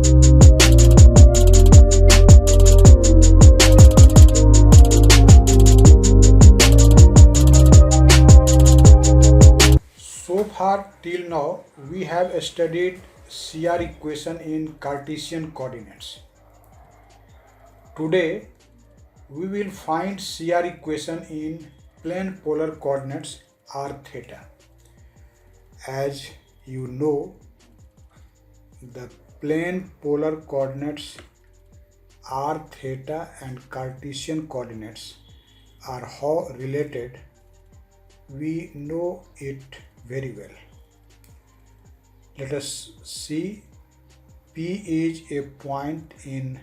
So far till now we have studied CR equation in Cartesian coordinates. Today we will find CR equation in plane polar coordinates r theta. As you know, the plane polar coordinates r theta and Cartesian coordinates are how related. We know it very well. Let us see. P is a point in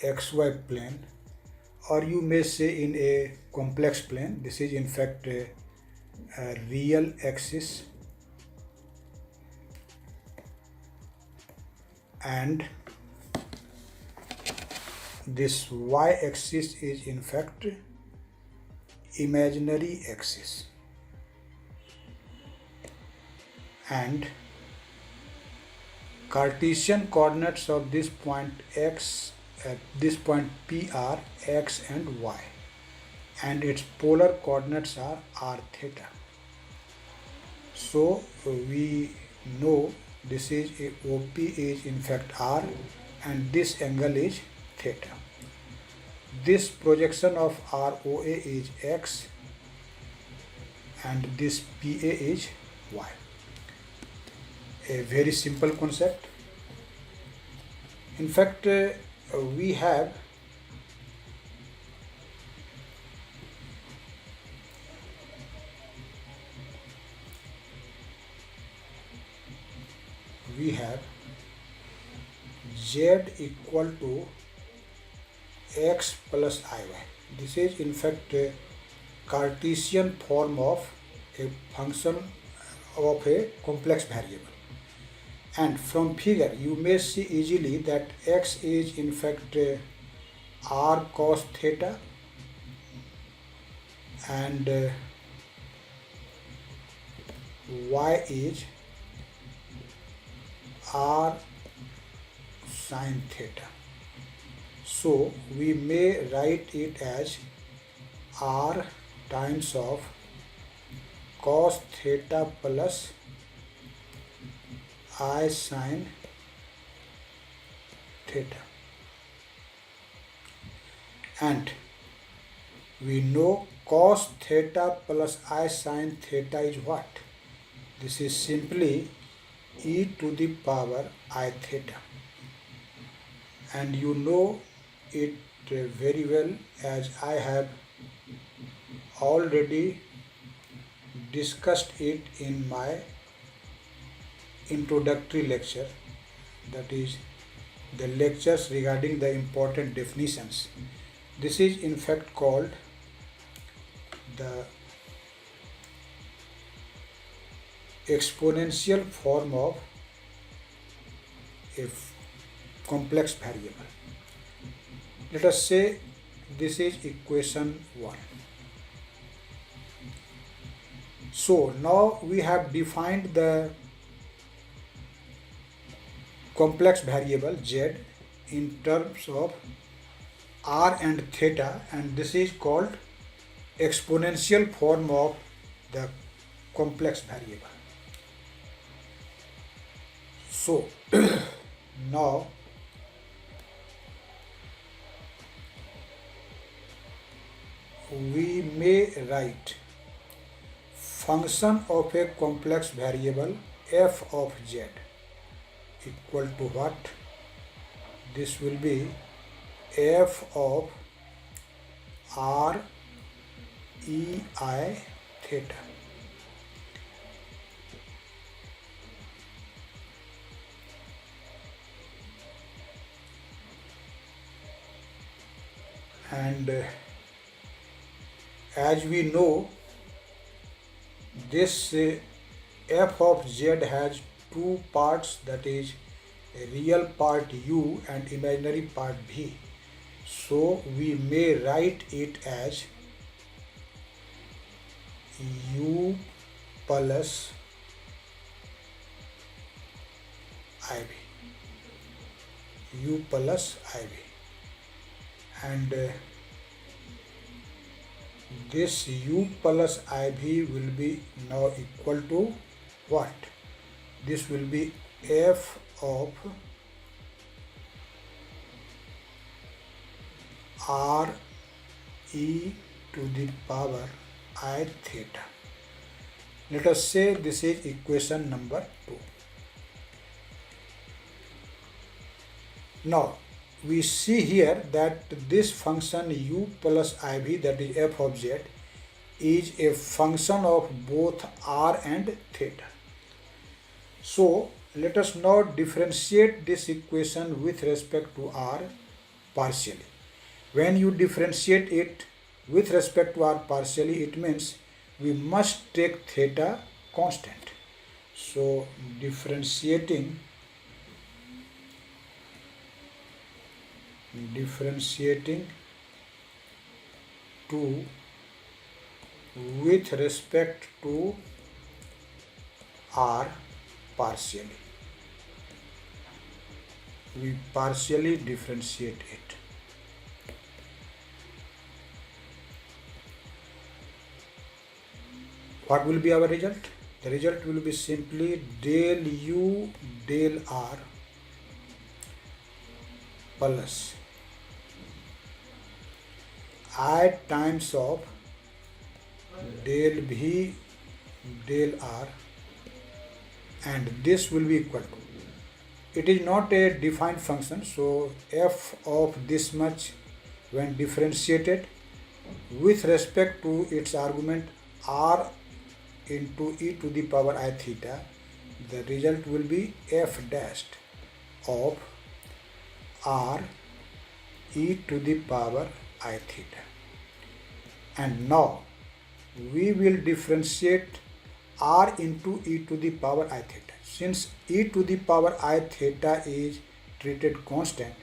xy plane, or you may say in a complex plane. This is in fact a real axis, and this y axis is in fact imaginary axis, and Cartesian coordinates of this point x at this point P are x and y, and its polar coordinates are r theta. So we know this is OP is in fact r, and this angle is theta. This projection of ROA is x and this PA is y. A very simple concept. In fact, we have z equal to x plus iy. This is in fact a Cartesian form of a function of a complex variable, and from figure you may see easily that x is in fact r cos theta and y is r sin theta. So we may write it as r times of cos theta plus I sin theta. And we know cos theta plus I sin theta is what? This is simply e to the power I theta. And you know it very well, as I have already discussed it in my introductory lecture, that is the lectures regarding the important definitions. This is in fact called the exponential form of a complex variable. Let us say this is equation 1. So now we have defined the complex variable z in terms of r and theta, and this is called exponential form of the complex variable. So now we may write function of a complex variable f of z equal to what? This will be f of r e I theta. And as we know, this f of z has two parts, that is a real part u and imaginary part v. So we may write it as u plus iv. u plus iv, and this u plus iv will be now equal to what? This will be f of r e to the power I theta. Let us say this is equation number 2. Now we see here that this function u plus iv, that is f of z, is a function of both r and theta. So let us now differentiate this equation with respect to r partially. When you differentiate it with respect to r partially, it means we must take theta constant. So differentiating to with respect to r partially, we partially differentiate it. What will be our result? The result will be simply del u del r plus I times of del v del r, and this will be equal to, it is not a defined function, so f of this much when differentiated with respect to its argument r into e to the power I theta, the result will be f dashed of r e to the power I theta. And now we will differentiate r into e to the power I theta. Since e to the power I theta is treated constant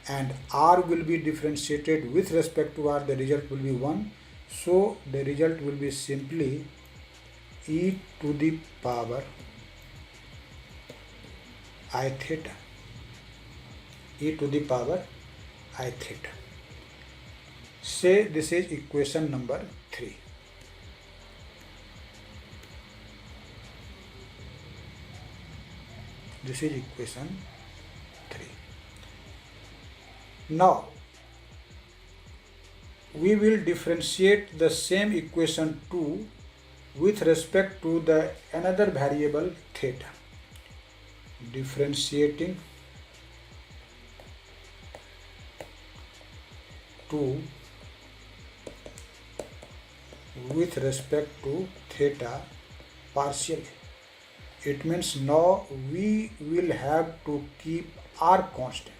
and r will be differentiated with respect to r, the result will be 1. So the result will be simply e to the power I theta, e to the power I theta. Say this is equation number 3. This is equation 3. Now we will differentiate the same equation 2 with respect to the another variable theta. Differentiating to with respect to theta partially. It means now we will have to keep r constant.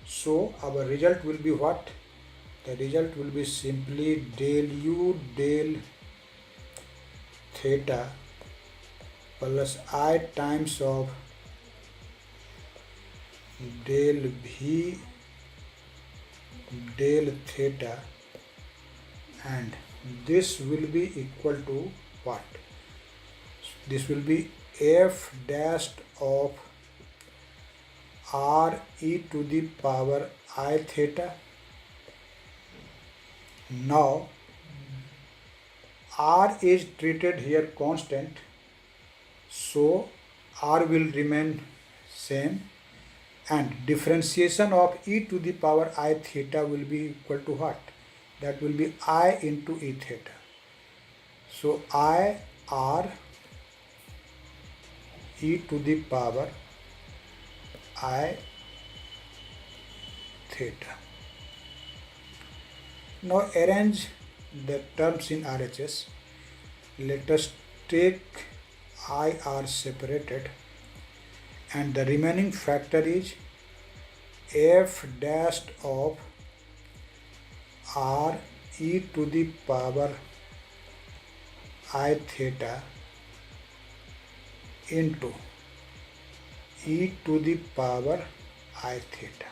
So our result will be what? The result will be simply del u del theta plus I times of del v del theta, and this will be equal to what? This will be f dashed of r e to the power I theta. Now r is treated here constant, so r will remain same, and differentiation of e to the power I theta will be equal to what? That will be I into e theta. So I r e to the power I theta. Now arrange the terms in RHS. Let us take IR separated, and the remaining factor is f dashed of r e to the power I theta into e to the power I theta.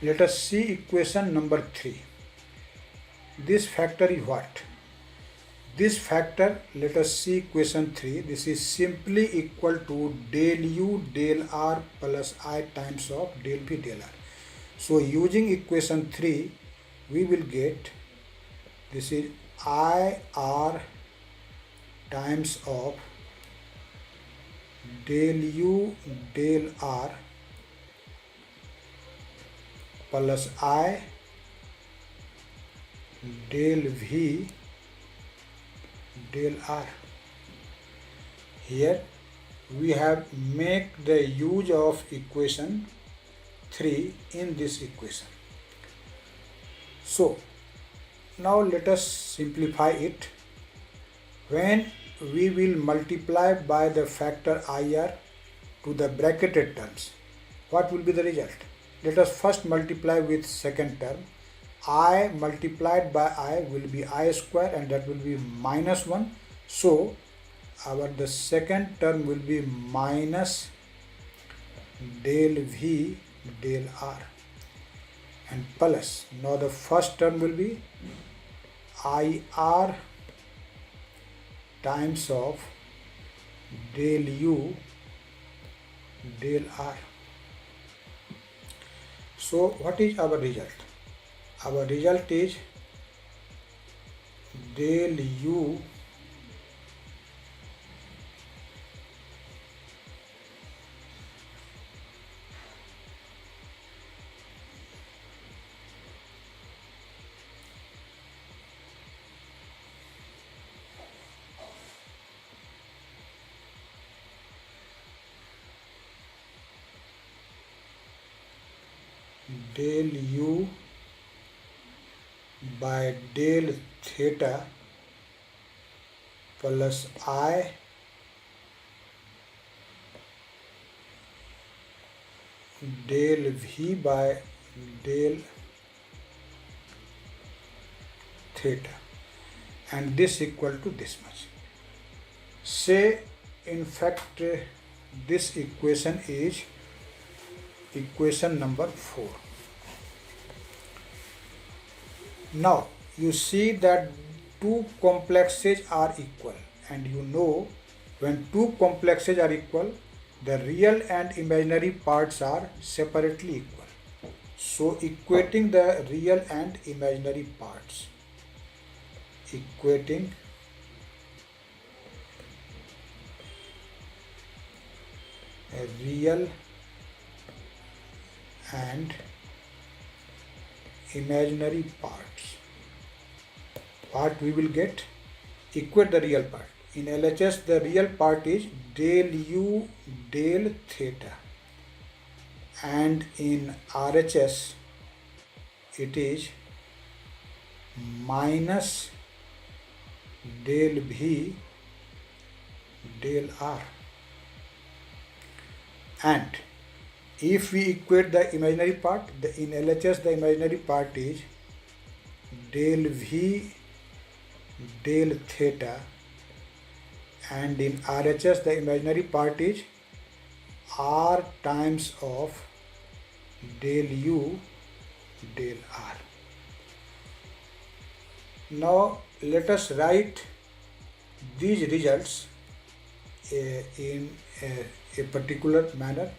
Let us see equation number 3. This factor is what? This factor, let us see equation 3. This is simply equal to del u del r plus I times of del v del r. So using equation 3, we will get this is I r times of del u del r plus I del v del r. Here we have make the use of equation 3 in this equation. So now let us simplify it. When we will multiply by the factor IR to the bracketed terms, what will be the result? Let us first multiply with second term. I multiplied by I will be I square, and that will be minus 1. So the second term will be minus del V del R, and plus, now the first term will be IR times of del U del R. So what is our result? Our result is del U del U by del theta plus I del V by del theta, and this equal to this much. Say in fact this equation is equation number 4. Now you see that two complexes are equal, and you know when two complexes are equal, the real and imaginary parts are separately equal. So equating the real and imaginary parts, equating a real and imaginary parts, what we will get? Equate the real part. In LHS the real part is del U del theta, and in RHS it is minus del V del R. And if we equate the imaginary part, in LHS the imaginary part is del V del theta, and in RHS the imaginary part is R times of del U del R. Now let us write these results in a particular manner.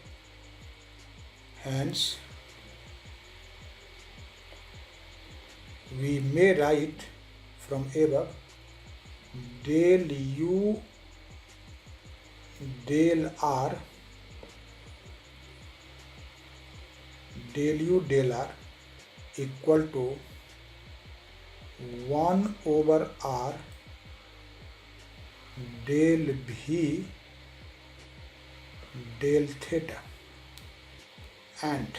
Hence, we may write from above del U del R del U del R equal to 1 over R del V del theta, and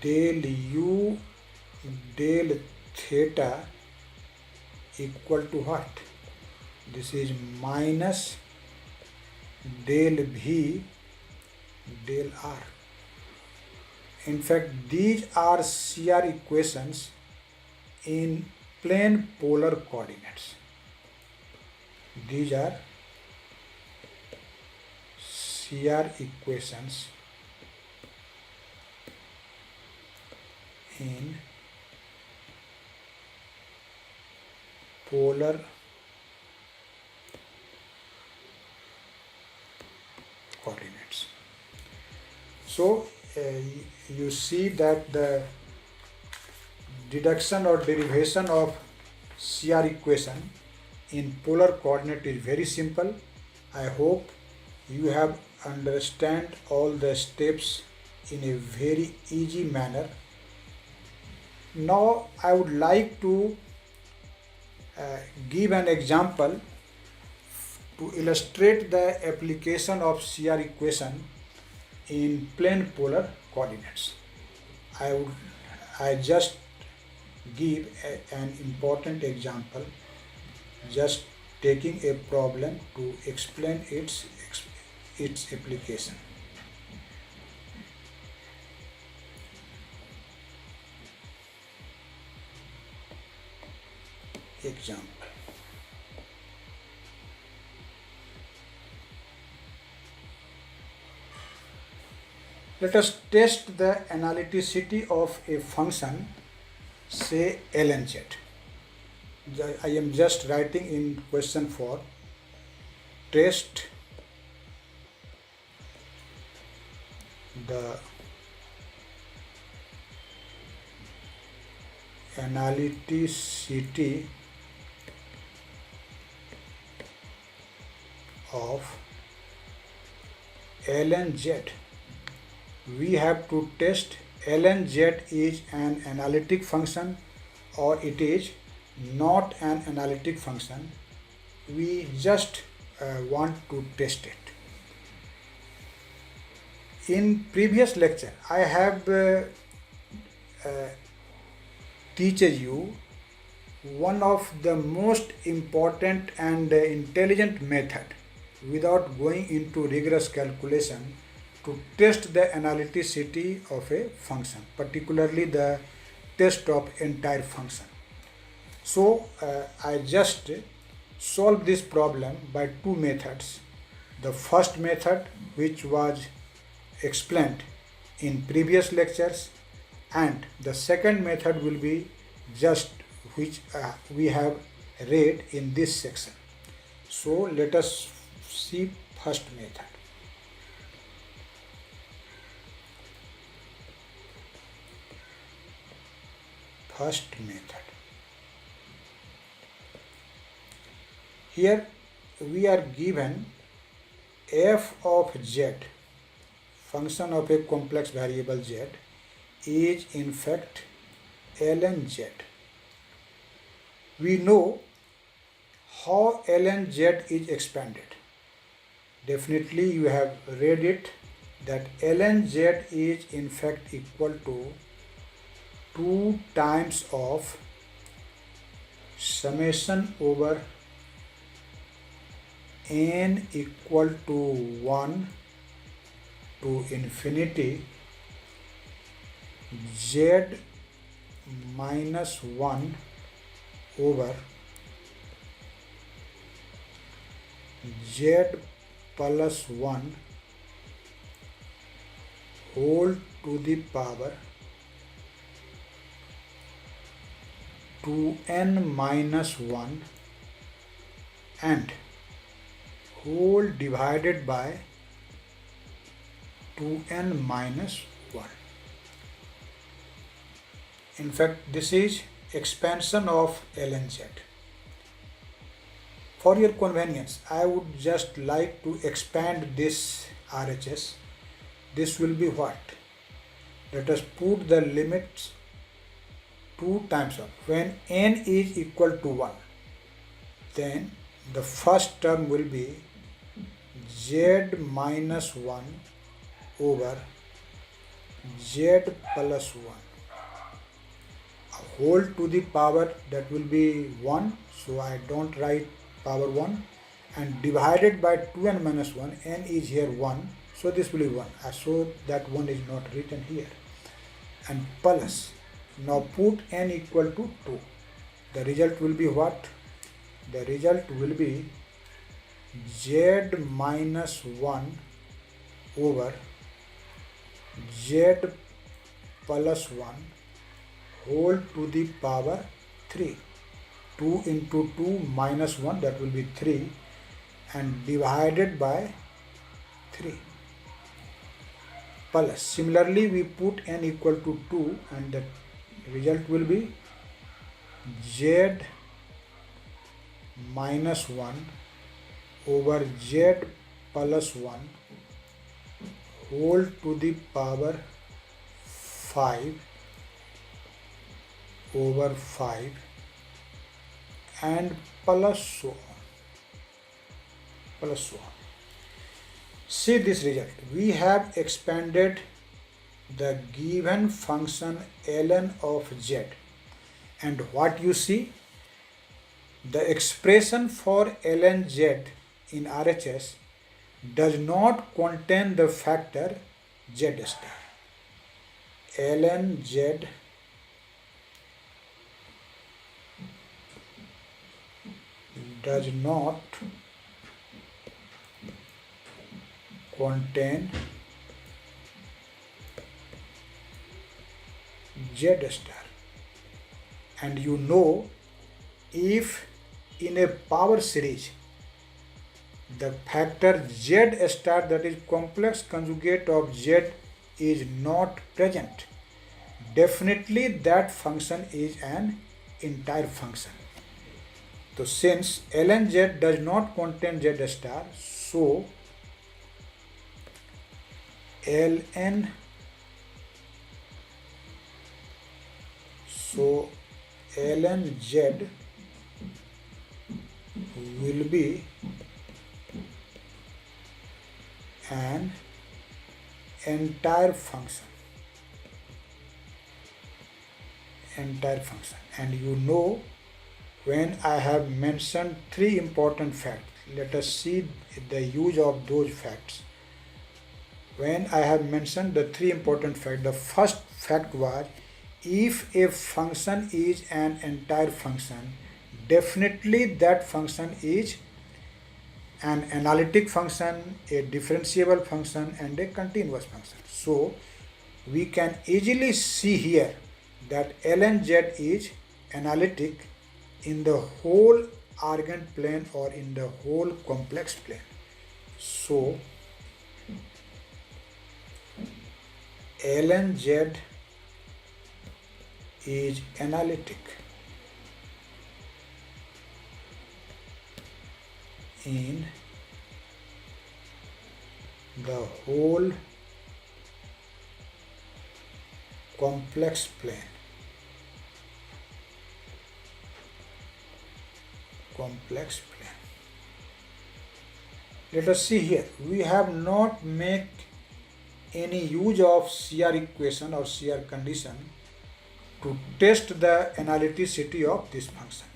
del U del theta equal to what? This is minus del V del R. In fact, these are CR equations in plane polar coordinates. These are CR equations in polar coordinates. So you see that the deduction or derivation of CR equation in polar coordinate is very simple. I hope you have understand all the steps in a very easy manner. Now I would like to give an example to illustrate the application of CR equation in plane polar coordinates. I just give an important example, just taking a problem to explain its application. Example. Let us test the analyticity of a function, say ln z. I am just writing in question form, test the analyticity of ln z. We have to test ln z is an analytic function or it is not an analytic function. We just want to test it. In previous lecture, I have teaches you one of the most important and intelligent method without going into rigorous calculation to test the analyticity of a function, particularly the test of entire function. So I just solve this problem by two methods. The first method, which was explained in previous lectures, and the second method will be just which we have read in this section. So let us see first method. First method. Here we are given f of z, function of a complex variable z, is in fact ln z. We know how ln z is expanded. Definitely you have read it that ln z is in fact equal to 2 times of summation over n equal to 1 to infinity z minus 1 over z plus 1 whole to the power 2n minus 1 and whole divided by 2n minus 1. In fact, this is expansion of ln z. For your convenience, I would just like to expand this RHS. This will be what? Let us put the limits 2 times of. When n is equal to 1, then the first term will be z minus 1 over z plus 1. A whole to the power, that will be 1, so I don't write power 1, and divided by 2n minus 1, n is here 1, so this will be 1. So that 1 is not written here. And plus, now put n equal to 2. The result will be what? The result will be z minus 1 over z plus 1 whole to the power 3. 2 into 2 minus 1, that will be 3, and divided by 3 plus. Similarly, we put n equal to 2 and the result will be z minus 1 over z plus 1 whole to the power 5 over 5 and plus so on, plus so on. See this result. We have expanded the given function ln of z, and what you see, the expression for ln z in RHS does not contain the factor z star. ln z does not contain z star, and you know, if in a power series the factor z star, that is complex conjugate of z, is not present, definitely that function is an entire function. So since ln z does not contain z star, so ln z will be an entire function, and you know, when I have mentioned 3 important facts, let us see the use of those facts. When I have mentioned the 3 important facts, the first fact was, if a function is an entire function, definitely that function is an analytic function, a differentiable function, and a continuous function. So we can easily see here that ln z is analytic in the whole argand plane or in the whole complex plane. So ln z is analytic in the whole complex plane. Let us see here. We have not made any use of CR equation or CR condition to test the analyticity of this function.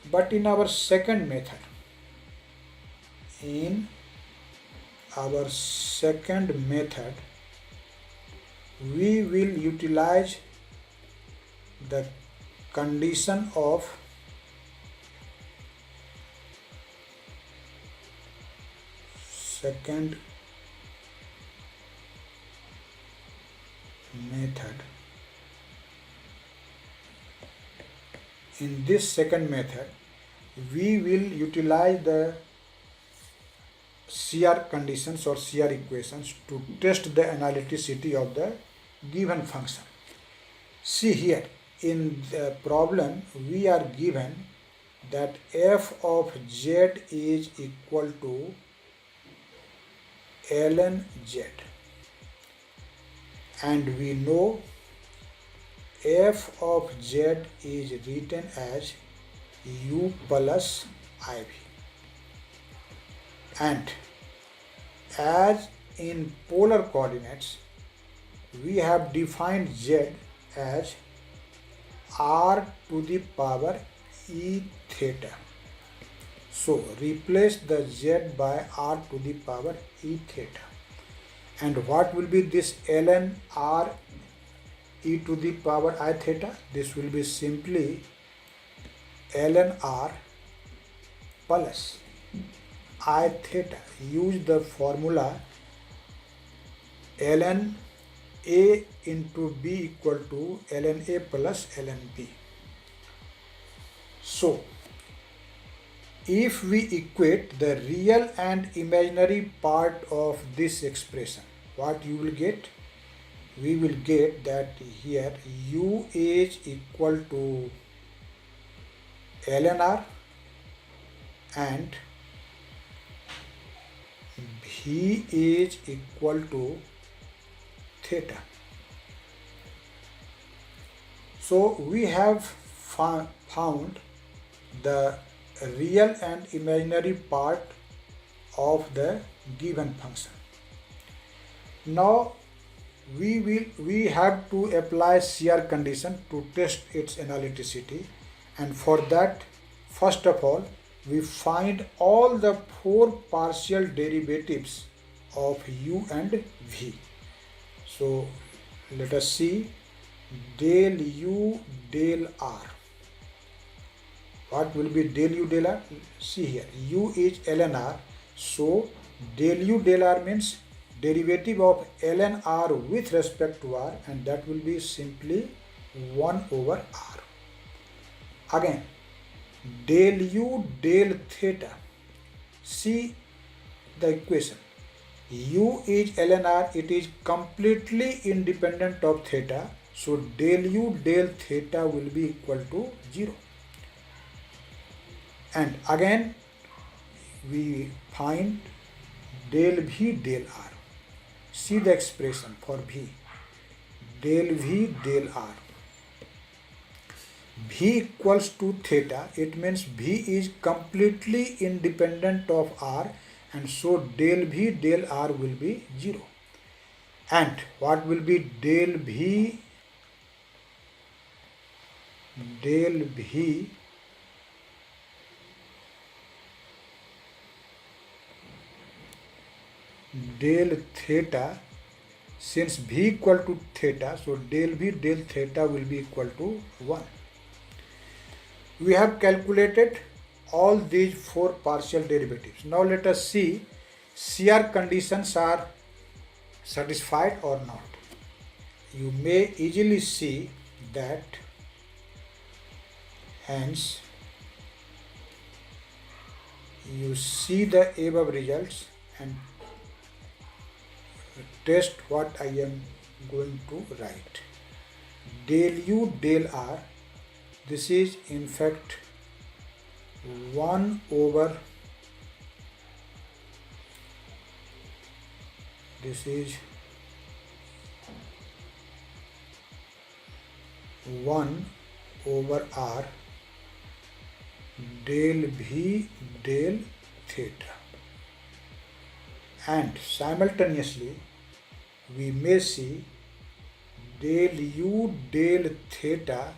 But in our second method, we will utilize the condition of second method. In this second method, we will utilize the CR conditions or CR equations to test the analyticity of the given function. See here, in the problem we are given that f of z is equal to ln z, and we know f of z is written as u plus iv, and as in polar coordinates we have defined z as r to the power e theta. So replace the z by r to the power e theta, and what will be this ln r e to the power I theta? This will be simply ln r plus I theta. Use the formula ln a into b equal to ln a plus ln b. So if we equate the real and imaginary part of this expression, what you will get? We will get that here u is equal to ln and v is equal to theta. So we have found the real and imaginary part of the given function. Now we have to apply CR condition to test its analyticity, and for that, first of all, we find all the four partial derivatives of u and v. So let us see del u del r. What will be del u del r? See here, u is ln r, so del u del r means derivative of ln r with respect to r, and that will be simply 1 over r. Again, del u del theta. See the equation. U is ln r, it is completely independent of theta, so del u del theta will be equal to 0. And again we find del v del r. See the expression for v. Del v del r. V equals to theta, it means v is completely independent of r, and so del v del r will be 0. And what will be del v del theta? Since v equal to theta, so del v del theta will be equal to 1. We have calculated all these four partial derivatives. Now let us see CR conditions are satisfied or not. You may easily see that, hence you see the above results and test what I am going to write. Del u del r, this is in fact 1 over, this is 1 over r del v del theta, and simultaneously we may see del u del theta,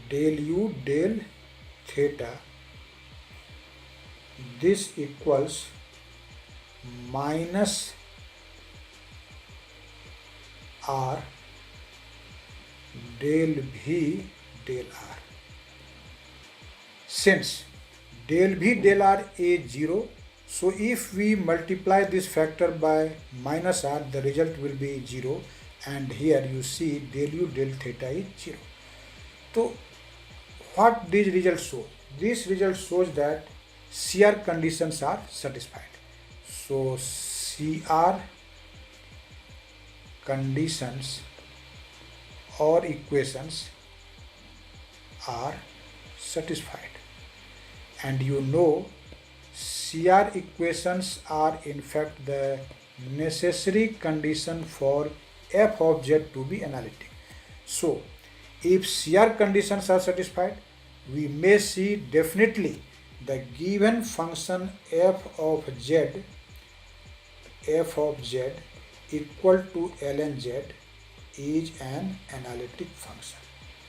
del u del theta, this equals minus r del v del r. Since del v del r is 0, so if we multiply this factor by minus r, the result will be 0, and here you see del u del theta is 0. So what these results show? This result shows that CR conditions are satisfied. So CR conditions or equations are satisfied, and you know CR equations are in fact the necessary condition for f of z to be analytic. So if CR conditions are satisfied, we may see definitely the given function f of z equal to ln z is an analytic function.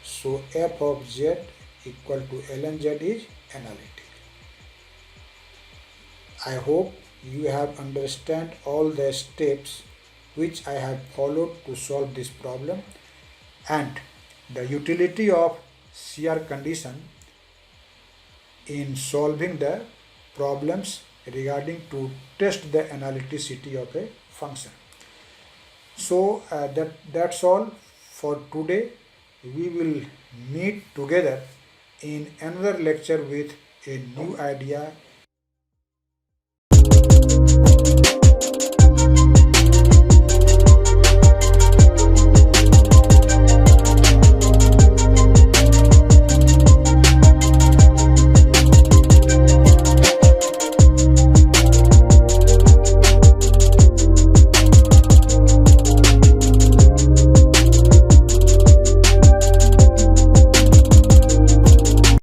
So f of z equal to ln z is analytic. I hope you have understand all the steps which I have followed to solve this problem, and the utility of CR condition in solving the problems regarding to test the analyticity of a function. So that's all for today. We will meet together in another lecture with a new idea.